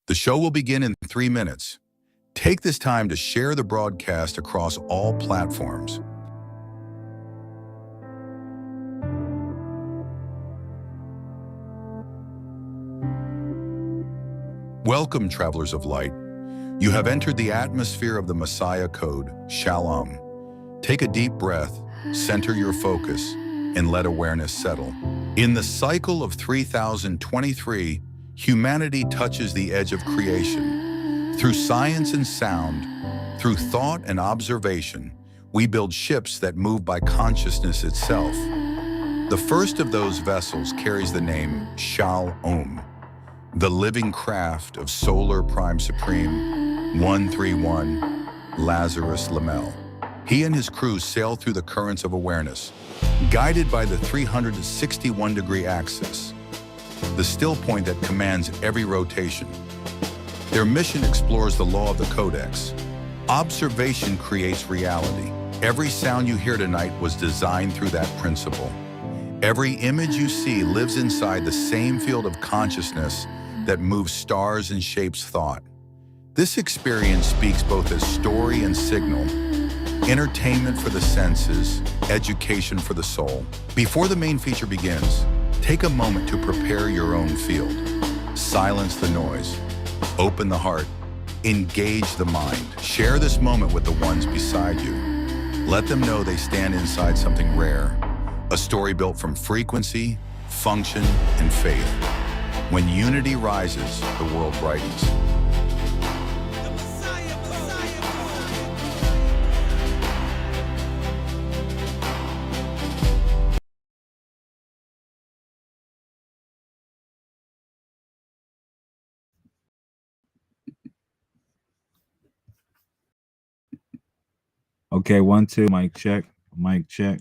The show will begin in 3 minutes. Take this time to share the broadcast across all platforms. Welcome, travelers of light. You have entered the atmosphere of the Messiah Code, Shalom. Take a deep breath, center your focus, and let awareness settle. In the cycle of 3023, humanity touches the edge of creation. Through science and sound, through thought and observation, we build ships that move by consciousness itself. The first of those vessels carries the name Shalom, the living craft of Solar Prime Supreme 131 Lazarus Lamel. He and his crew sail through the currents of awareness, guided by the 361-degree axis, the still point that commands every rotation. Their mission explores the law of the Codex. Observation creates reality. Every sound you hear tonight was designed through that principle. Every image you see lives inside the same field of consciousness that moves stars and shapes thought. This experience speaks both as story and signal, entertainment for the senses, education for the soul. Before the main feature begins, take a moment to prepare your own field. Silence the noise, open the heart, engage the mind. Share this moment with the ones beside you. Let them know they stand inside something rare, a story built from frequency, function, and faith. When unity rises, the world brightens. Okay, 1, 2, mic check, mic check.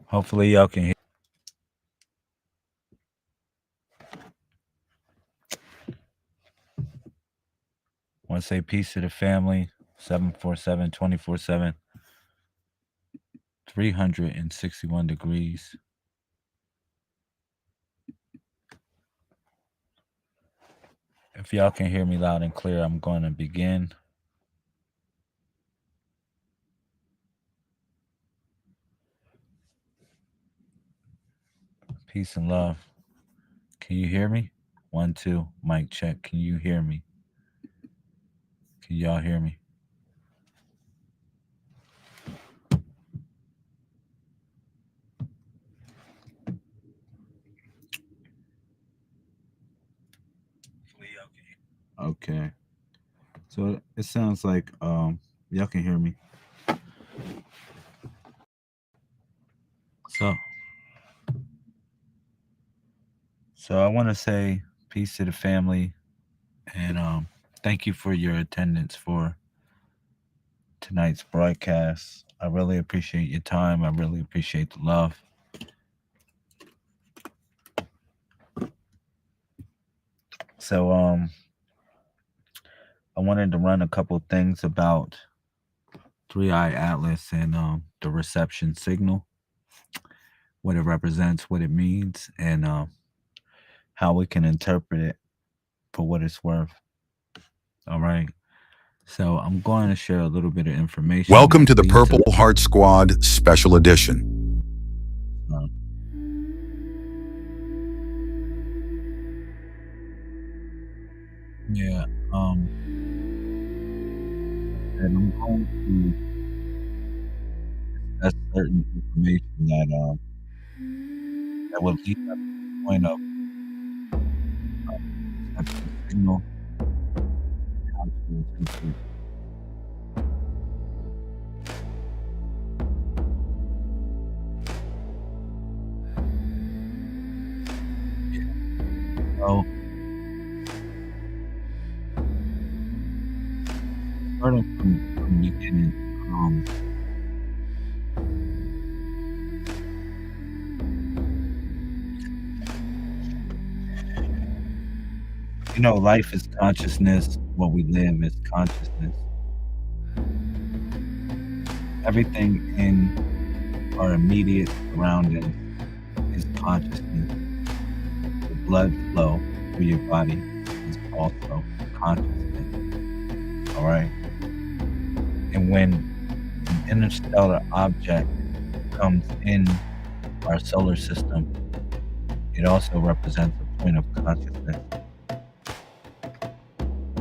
Hopefully y'all can hear. Want to say peace to the family, 747, 24/7, 361 degrees. If y'all can hear me loud and clear, I'm going to begin. Peace and love. Can you hear me? 1, 2, mic check. Can you hear me? Can y'all hear me? Okay. So it sounds like y'all can hear me. So I want to say peace to the family, and thank you for your attendance for tonight's broadcast. I really appreciate your time. I really appreciate the love. So I wanted to run a couple things about 3i Atlas and the reception signal, what it represents, what it means, and how we can interpret it for what it's worth. All right. So I'm going to share a little bit of information. Welcome to the Purple Heart Squad Special Edition. Yeah. And I'm going to discuss certain information that will lead up to the point of reception signal, how to interpret. So, starting from the beginning, life is consciousness. What we live is consciousness. Everything in our immediate surroundings is consciousness. The blood flow through your body is also consciousness. All right. And when an interstellar object comes in our solar system, it also represents a point of consciousness.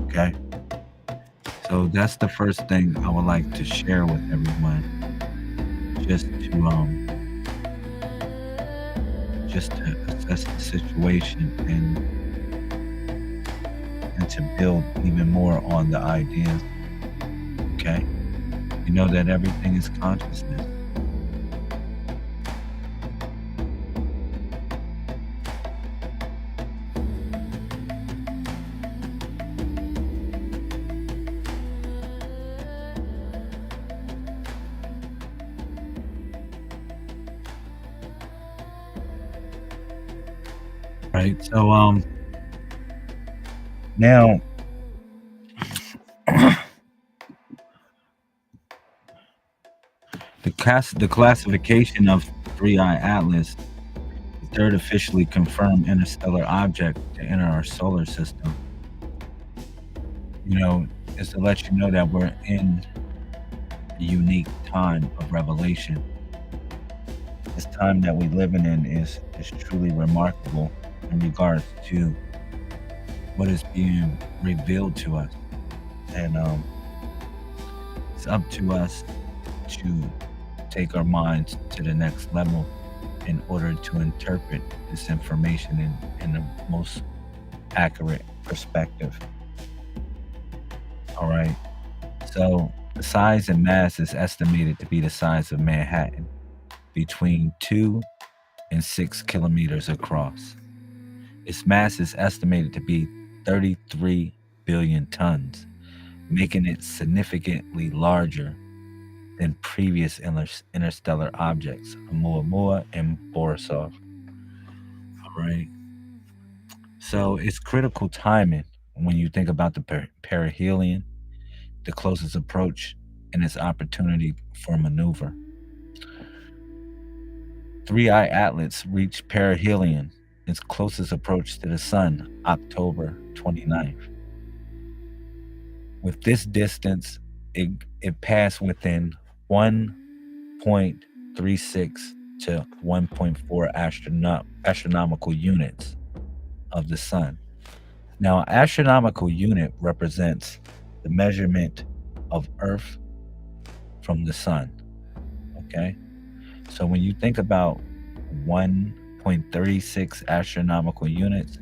Okay. So that's the first thing I would like to share with everyone, just to assess the situation and to build even more on the ideas. Okay. You know that everything is consciousness. Right. So now the classification of 3i Atlas, the third officially confirmed interstellar object to enter our solar system, is to let you know that we're in a unique time of revelation. This time that we're living in is truly remarkable in regards to what is being revealed to us. And it's up to us to take our minds to the next level in order to interpret this information in the most accurate perspective. All right. So the size and mass is estimated to be the size of Manhattan, between 2 and 6 kilometers across. Its mass is estimated to be 33 billion tons, making it significantly larger than previous interstellar objects, Oumuamua and Borisov. All right. So it's critical timing when you think about the perihelion, the closest approach, and its opportunity for maneuver. 3i Atlas reached perihelion, its closest approach to the Sun, October 29th. With this distance, it passed within 1.36 to 1.4 astronomical units of the Sun. Now, an astronomical unit represents the measurement of Earth from the Sun. Okay? So when you think about 1.36 astronomical units,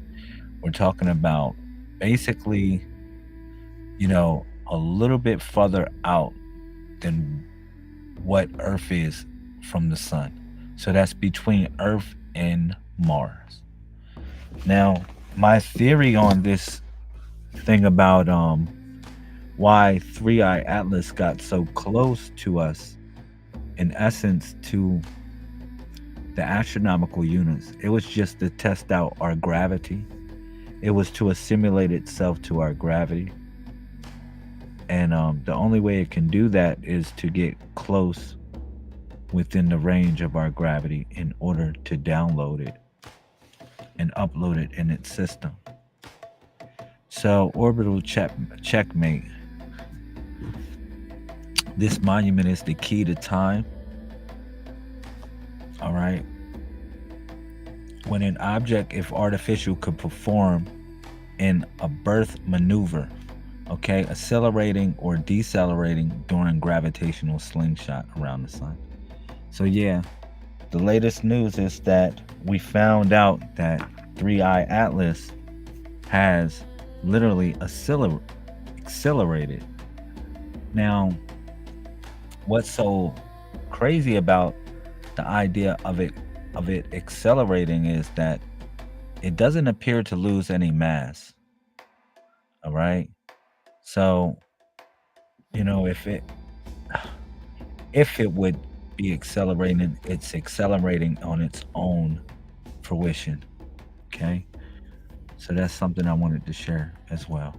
we're talking about basically, a little bit further out than what Earth is from the Sun. So that's between Earth and Mars. Now, my theory on this thing about why 3i Atlas got so close to us, in essence, to the astronomical units, it was just to test out our gravity. It was to assimilate itself to our gravity. And the only way it can do that is to get close within the range of our gravity in order to download it and upload it in its system. So, orbital checkmate. This monument is the key to time. All right. When an object, if artificial, could perform in a birth maneuver, okay, accelerating or decelerating during gravitational slingshot around the Sun. So yeah, the latest news is that we found out that 3i Atlas has literally accelerated. Now, what's so crazy about the idea of it accelerating is that it doesn't appear to lose any mass. All right. So, if it would be accelerating, it's accelerating on its own fruition. Okay. So that's something I wanted to share as well.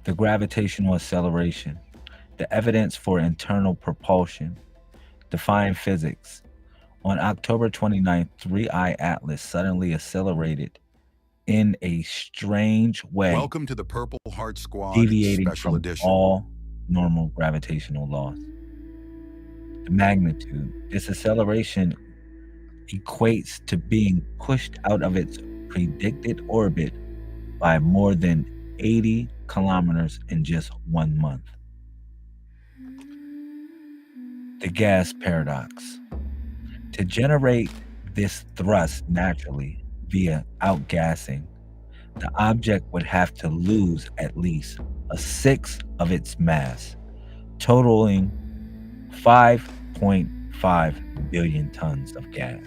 The gravitational acceleration, the evidence for internal propulsion, defying physics. On October 29th, 3I Atlas suddenly accelerated in a strange way, Welcome to the Purple Heart Squad deviating Special from Edition. all normal gravitational laws. The magnitude. This acceleration equates to being pushed out of its predicted orbit by more than 80 kilometers in just 1 month. The gas paradox. To generate this thrust naturally via outgassing, the object would have to lose at least a sixth of its mass, totaling 5.5 billion tons of gas,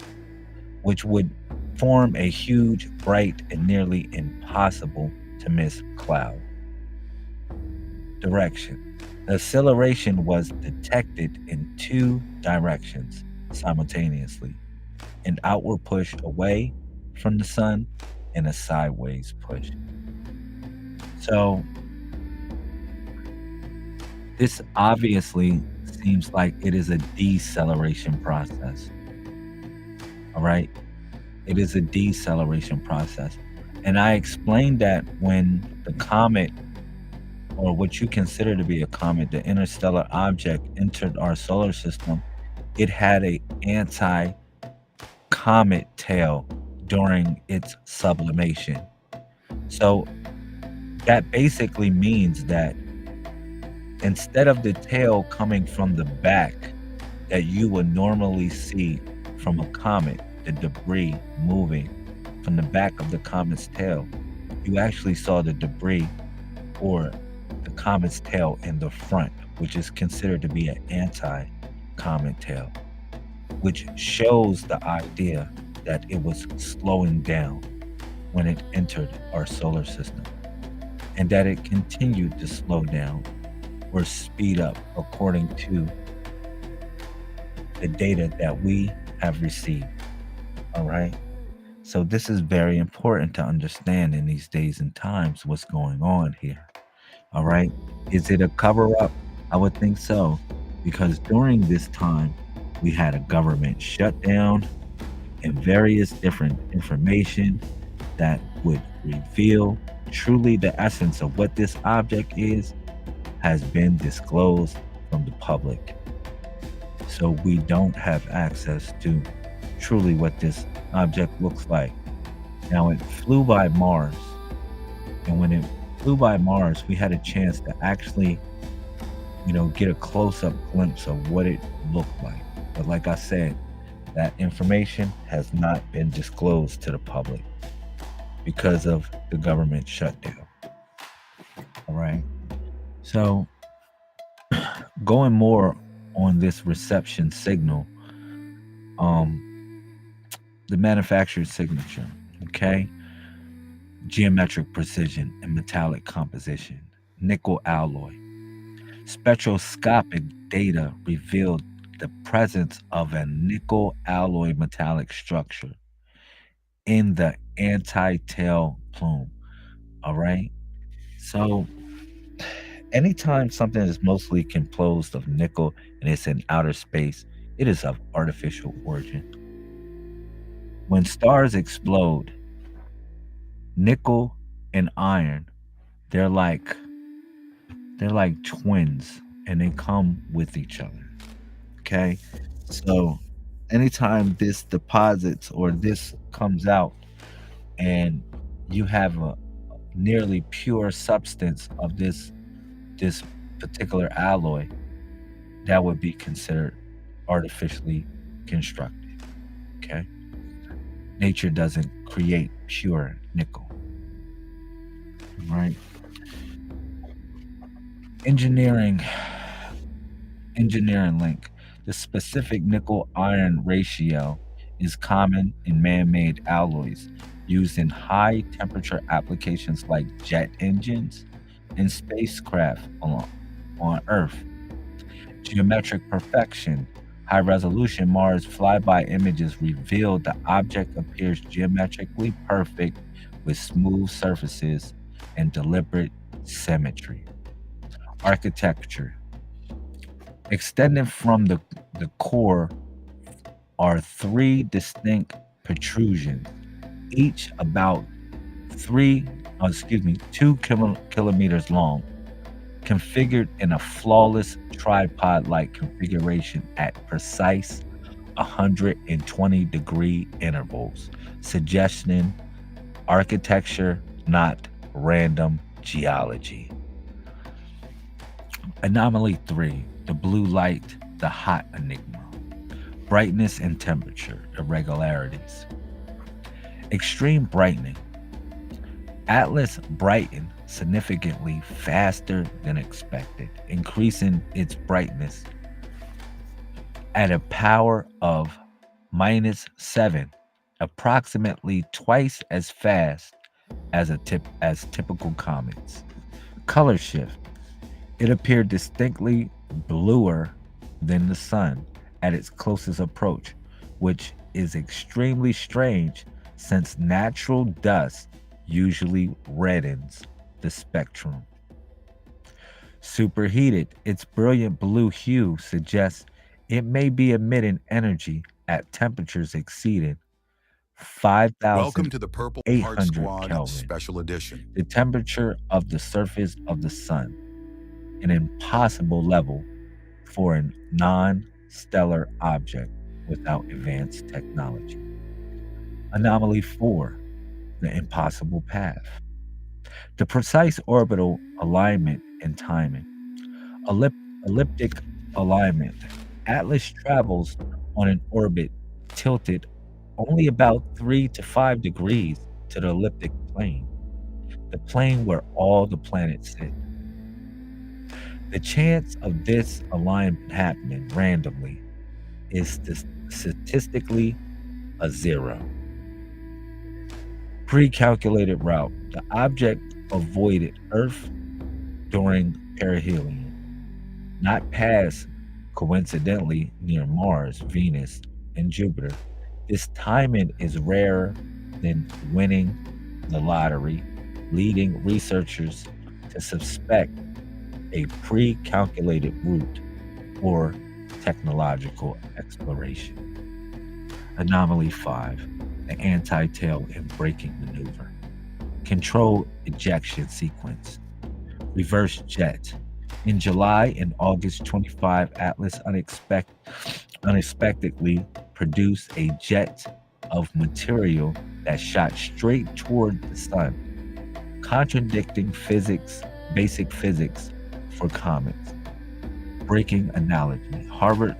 which would form a huge, bright, and nearly impossible to miss cloud. Direction. The acceleration was detected in two directions simultaneously: an outward push away from the sun and a sideways push. So, this obviously seems like it is a deceleration process. All right. It is a deceleration process. And I explained that when the comet, or what you consider to be a comet, the interstellar object, entered our solar system, it had a anti-comet tail during its sublimation. So that basically means that instead of the tail coming from the back that you would normally see from a comet, the debris moving from the back of the comet's tail, you actually saw the debris or the comet's tail in the front, which is considered to be an anti-comet tail, which shows the idea that it was slowing down when it entered our solar system, and that it continued to slow down or speed up according to the data that we have received. All right. So this is very important to understand in these days and times what's going on here. All right. Is it a cover up? I would think so, because during this time we had a government shutdown and various different information that would reveal truly the essence of what this object is has been disclosed from the public. So we don't have access to truly what this object looks like. Now, it flew by Mars, and when it flew by Mars, we had a chance to actually, get a close-up glimpse of what it looked like. But like I said, that information has not been disclosed to the public because of the government shutdown. All right. So, going more on this reception signal, the manufacturer's signature, okay? Geometric precision and metallic composition, nickel alloy. Spectroscopic data revealed the presence of a nickel alloy metallic structure in the anti-tail plume. All right. So anytime something is mostly composed of nickel and it's in outer space, it is of artificial origin. When stars explode, nickel and iron, they're like twins, and they come with each other. Okay. So anytime this deposits or this comes out and you have a nearly pure substance of this particular alloy, that would be considered artificially constructed. Okay. Nature doesn't create pure nickel. Right. Engineering link. The specific nickel iron ratio is common in man-made alloys used in high temperature applications like jet engines and spacecraft on Earth. Geometric perfection. High resolution Mars flyby images reveal the object appears geometrically perfect with smooth surfaces and deliberate symmetry. Architecture. Extending from the core are three distinct protrusions, each about 2 kilometers long, configured in a flawless tripod-like configuration at precise 120-degree intervals, suggesting architecture, not random geology. Anomaly 3, the blue light, the hot enigma. Brightness and temperature irregularities. Extreme brightening. Atlas brightened significantly faster than expected, increasing its brightness at a power of -7, approximately twice as fast as typical comets. Color shift. It appeared distinctly bluer than the sun at its closest approach, which is extremely strange since natural dust usually reddens the spectrum. Superheated, its brilliant blue hue suggests it may be emitting energy at temperatures exceeding Welcome to the Purple Heart 5,800 Squad Kelvin, Special Edition. the temperature of the surface of the sun, an impossible level for a non-stellar object without advanced technology. Anomaly 4, the impossible path. The precise orbital alignment and timing. Elliptic alignment. Atlas travels on an orbit tilted only about 3 to 5 degrees to the elliptic plane, the plane where all the planets sit. The chance of this alignment happening randomly is statistically a zero. Pre-calculated route. The object avoided Earth during perihelion, not pass coincidentally near Mars, Venus, and Jupiter. This timing is rarer than winning the lottery, leading researchers to suspect a pre-calculated route or technological exploration. Anomaly 5, the anti-tail and braking maneuver. Controlled ejection sequence. Reverse jet. In July and August 25, Atlas unexpectedly produced a jet of material that shot straight toward the sun, contradicting basic physics for comets. Breaking analogy. Harvard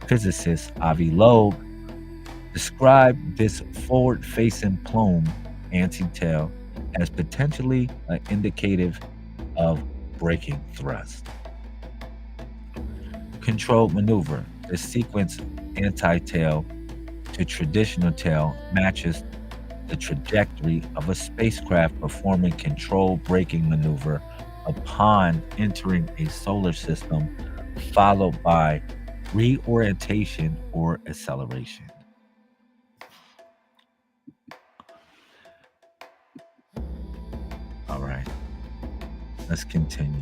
physicist Avi Loeb described this forward-facing plume anti-tail as potentially indicative of braking thrust. Controlled maneuver. The sequence anti-tail to traditional tail matches the trajectory of a spacecraft performing controlled braking maneuver upon entering a solar system, followed by reorientation or acceleration. All right, let's continue.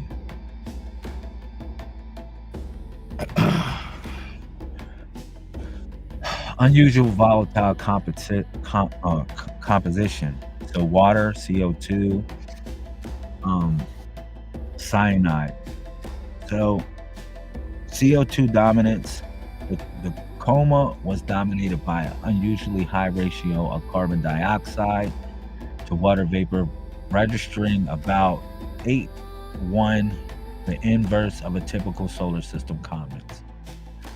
Unusual volatile composition. So water, CO2, cyanide. So CO2 dominance. The coma was dominated by an unusually high ratio of carbon dioxide to water vapor, registering about 8:1, the inverse of a typical solar system comet.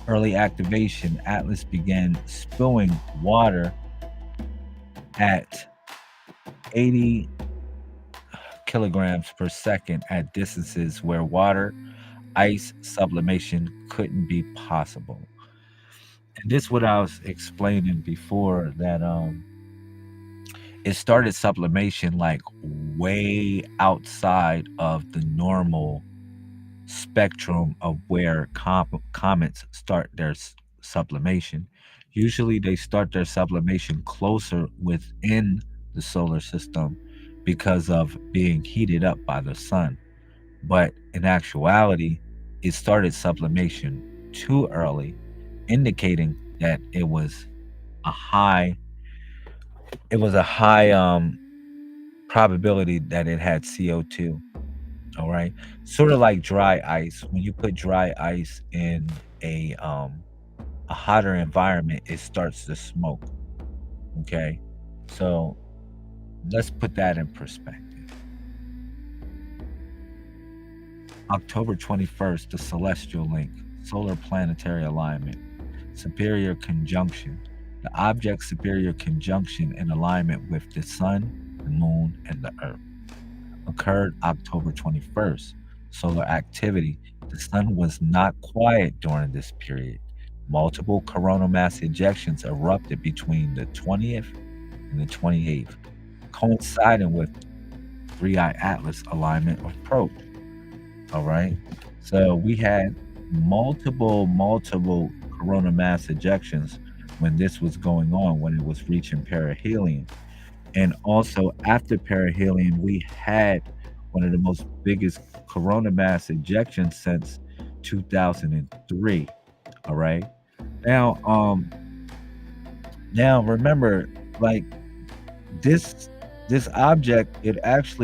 Early activation, Atlas began spewing water at 80 kilograms per second at distances where water ice sublimation couldn't be possible. And this what I was explaining before, that it started sublimation like way outside of the normal spectrum of where comets start their sublimation. Usually they start their sublimation closer within the solar system because of being heated up by the sun. But in actuality, it started sublimation too early, indicating that it was a high it was a high probability that it had CO2. All right. Sort of like dry ice. When you put dry ice in a hotter environment, it starts to smoke. Okay. So let's put that in perspective. October 21st, the celestial link, solar planetary alignment, superior conjunction. The object superior conjunction in alignment with the sun, the moon, and the earth occurred October 21st. Solar activity. The sun was not quiet during this period. Multiple coronal mass ejections erupted between the 20th and the 28th, coinciding with 3i Atlas alignment approach. All right. So we had multiple coronal mass ejections when this was going on, when it was reaching perihelion. And also after perihelion, we had one of the most biggest corona mass ejections since 2003. All right. Now, now remember, like this this object, it has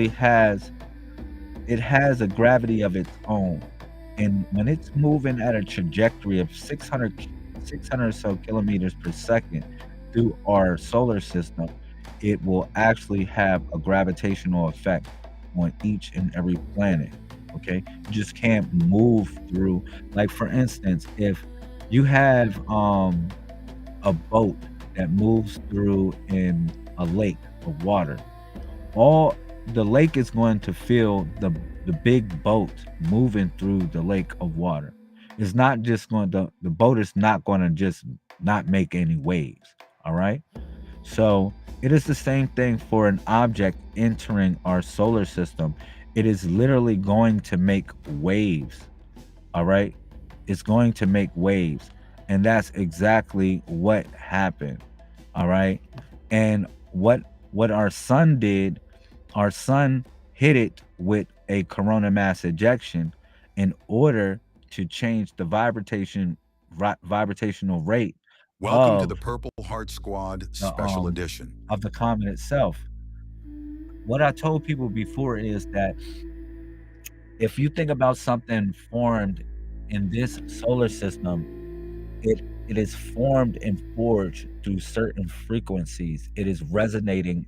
a gravity of its own. And when it's moving at a trajectory of 600 or so kilometers per second through our solar system, it will actually have a gravitational effect on each and every planet. Okay, you just can't move through. Like for instance, if you have a boat that moves through in a lake of water, all the lake is going to feel the big boat moving through the lake of water. It's not just going to the boat is not going to just not make any waves. All right. So it is the same thing for an object entering our solar system. It is literally going to make waves. All right. It's going to make waves. And that's exactly what happened. All right. And what our sun did, our sun hit it with a corona mass ejection in order to change the vibrational rate Welcome to of the Purple Heart Squad the Special Edition. comet itself. What I told people before is that if you think about something formed in this solar system, it is formed and forged through certain frequencies. It is resonating.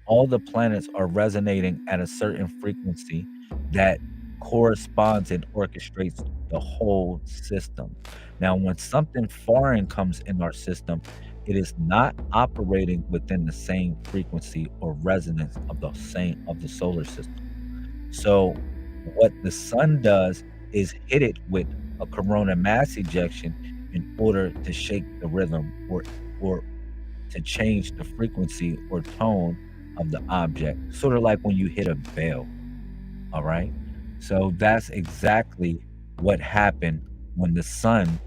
All the planets are resonating at a certain frequency that corresponds and orchestrates the whole system. Now, when something foreign comes in our system, it is not operating within the same frequency or resonance of the solar system. So what the sun does is hit it with a corona mass ejection in order to shake the rhythm or to change the frequency or tone of the object, sort of like when you hit a bell. All right. So that's exactly what happened when the sun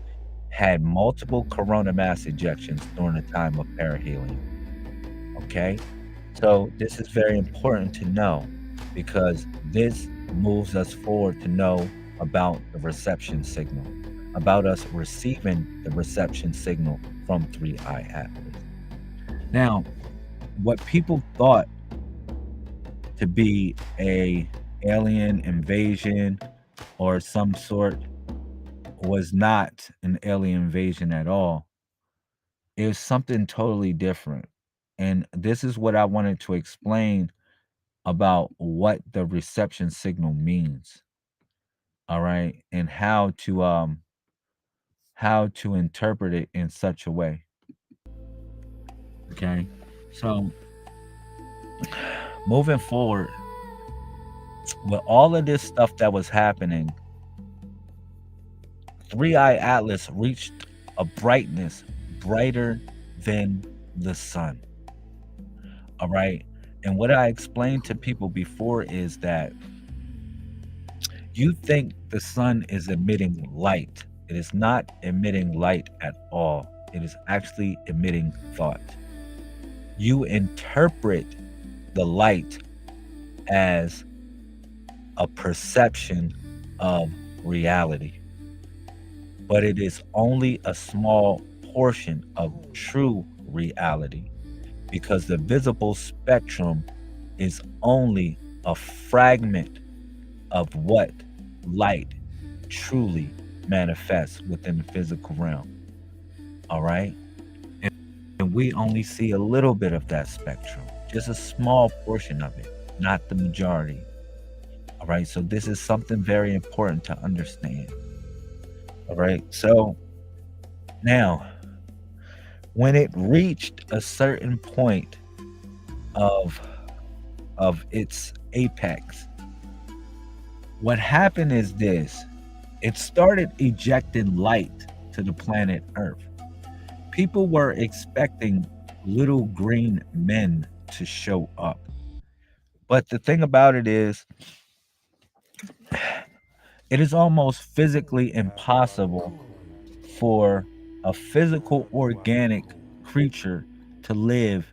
had multiple corona mass ejections during the time of perihelion. Okay. So this is very important to know because this moves us forward to know about the reception signal, about us receiving the reception signal from 3i Atlas. Now, what people thought to be a alien invasion or some sort was not an alien invasion at all. It was something totally different. And this is what I wanted to explain about what the reception signal means. All right. And how to interpret it in such a way. Okay. So moving forward, with all of this stuff that was happening, 3i Atlas reached a brightness brighter than the sun. All right. And what I explained to people before is that you think the sun is emitting light. It is not emitting light at all. It is actually emitting thought. You interpret the light as a perception of reality, but it is only a small portion of true reality because the visible spectrum is only a fragment of what light truly manifests within the physical realm. All right. And we only see a little bit of that spectrum, just a small portion of it, not the majority. All right. So this is something very important to understand. All right. So now, when it reached a certain point of its apex, what happened is this: it started ejecting light to the planet Earth. People were expecting little green men to show up. But the thing about it is, it is almost physically impossible for a physical organic creature to live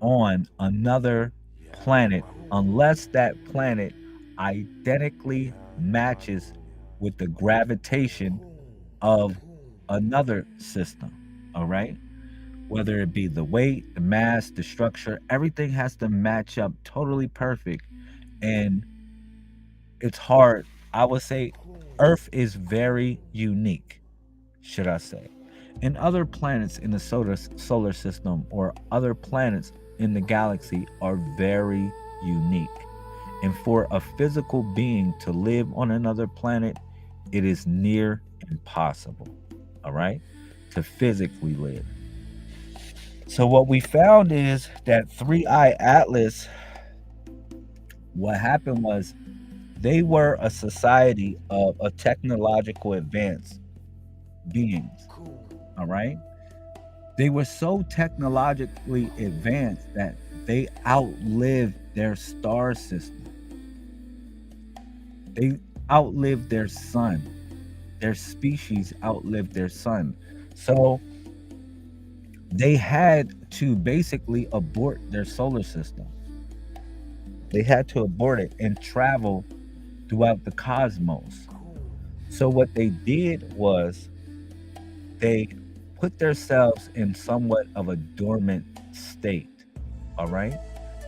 on another planet unless that planet identically matches with the gravitation of another system. All right. Whether it be the weight, the mass, the structure, everything has to match up totally perfect. And it's hard. I would say Earth is very unique, should I say. And other planets in the solar system or other planets in the galaxy are very unique. And for a physical being to live on another planet, it is near impossible, all right, to physically live. So, what we found is that 3i Atlas, what happened was they were a society of a technological advanced beings, all right? They were so technologically advanced that they outlived their star system. They outlived their sun. Their species outlived their sun. So they had to basically abort their solar system. They had to abort it and travel throughout the cosmos. So what they did was they put themselves in somewhat of a dormant state. All right.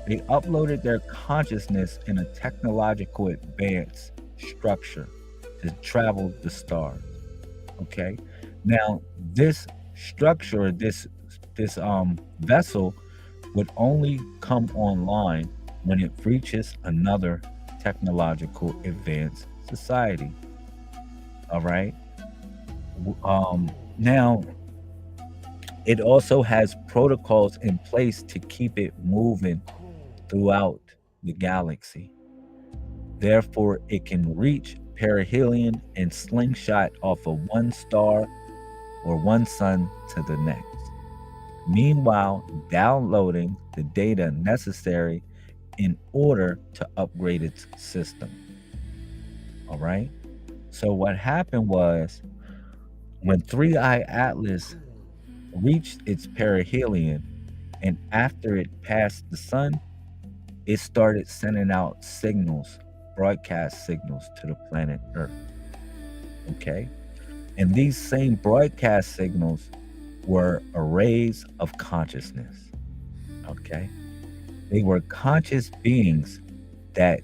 They uploaded their consciousness in a technological advanced structure to travel the stars. Okay. Now this structure, this vessel would only come online when it reaches another technological advanced society. All right. Now it also has protocols in place to keep it moving throughout the galaxy. Therefore, it can reach perihelion and slingshot off of one star or one sun to the next. Meanwhile, downloading the data necessary in order to upgrade its system. All right. So, what happened was when 3i Atlas reached its perihelion and after it passed the sun, it started sending out signals, broadcast signals to the planet Earth. Okay. And these same broadcast signals were arrays of consciousness. Okay. They were conscious beings that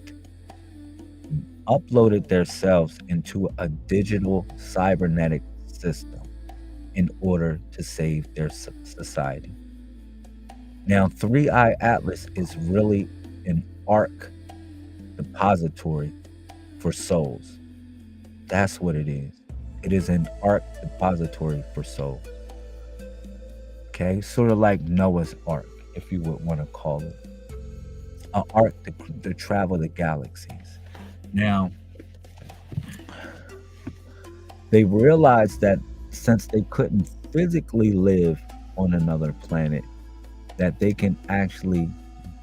uploaded themselves into a digital cybernetic system in order to save their society. Now, 3i Atlas is really an arc depository for souls. That's what it is. It is an arc depository for souls. Okay, sort of like Noah's Ark, if you would want to call it. An arc to travel the galaxies. Now, they realized that since they couldn't physically live on another planet, that they can actually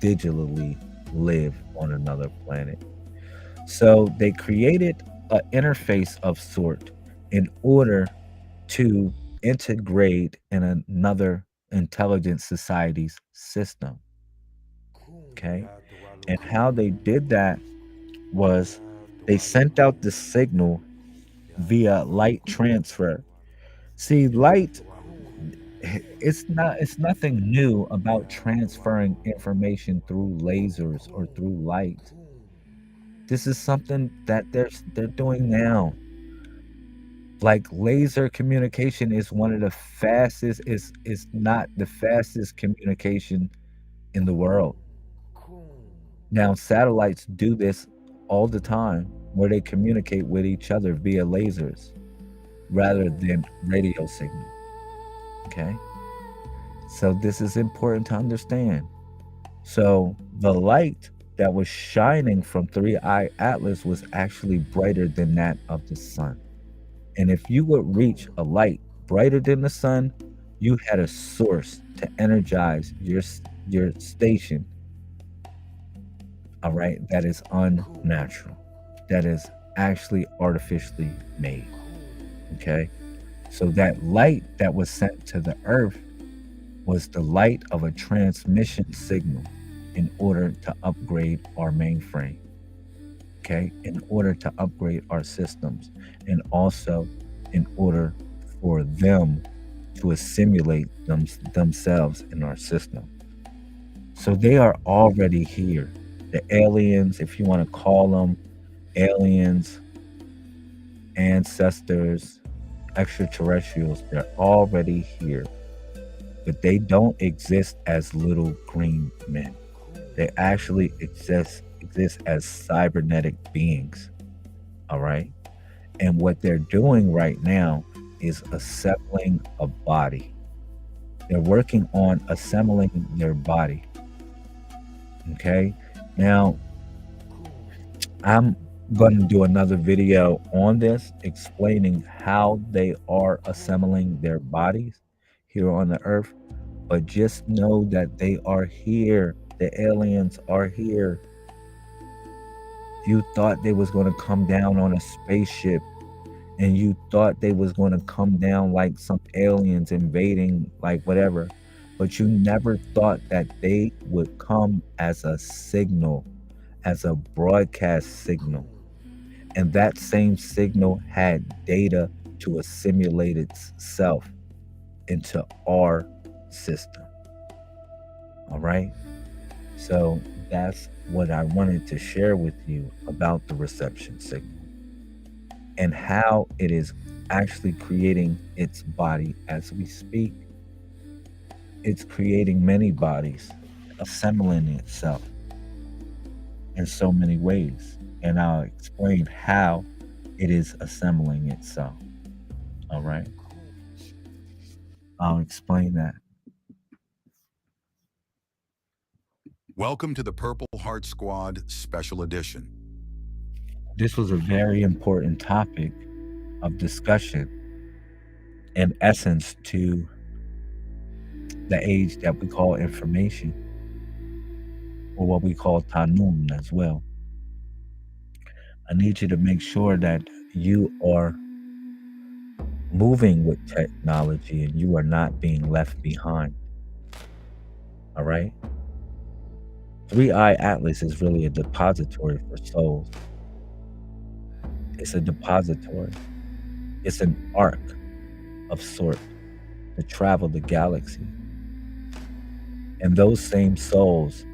digitally live on another planet. So they created an interface of sort in order to integrate in another intelligent society's system. Okay. And how they did that was they sent out the signal via light transfer. See, light It's nothing new about transferring information through lasers or through light. This is something that they're doing now. Like laser communication is one of the fastest is not the fastest communication in the world. Now satellites do this all the time where they communicate with each other via lasers rather than radio signal. Okay? So this is important to understand. So the light that was shining from 3i Atlas was actually brighter than that of the sun. And if you would reach a light brighter than the sun, you had a source to energize your station. All right, that is unnatural. That is actually artificially made. Okay? So that light that was sent to the earth was the light of a transmission signal in order to upgrade our mainframe, okay, in order to upgrade our systems, and also in order for them to assimilate themselves in our system. So they are already here. The aliens, if you want to call them aliens, ancestors, extraterrestrials, they're already here. But they don't exist as little green men. They actually exist as cybernetic beings. All right. And what they're doing right now is assembling a body. They're working on assembling their body. Okay. Now, I'm going to do another video on this explaining how they are assembling their bodies here on the earth. But just know that they are here. The aliens are here. You thought they was going to come down on a spaceship, and you thought they was going to come down like some aliens invading like whatever, but you never thought that they would come as a signal, as a broadcast signal. And that same signal had data to assimilate itself into our system. All right. So that's what I wanted to share with you about the reception signal and how it is actually creating its body as we speak. It's creating many bodies, assembling itself in so many ways. And I'll explain how it is assembling itself. All right. I'll explain that. Welcome to the Purple Heart Squad Special Edition. This was a very important topic of discussion, in essence, to the age that we call information, or what we call Tanum as well. I need you to make sure that you are moving with technology and you are not being left behind. All right? 3i Atlas is really a depository for souls. It's a depository. It's an arc of sort to travel the galaxy. And those same souls,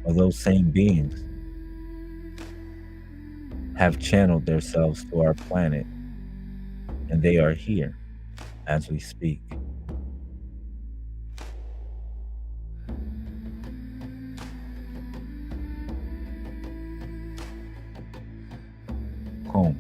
or those same beings, have channeled themselves to our planet, and they are here as we speak. Cool.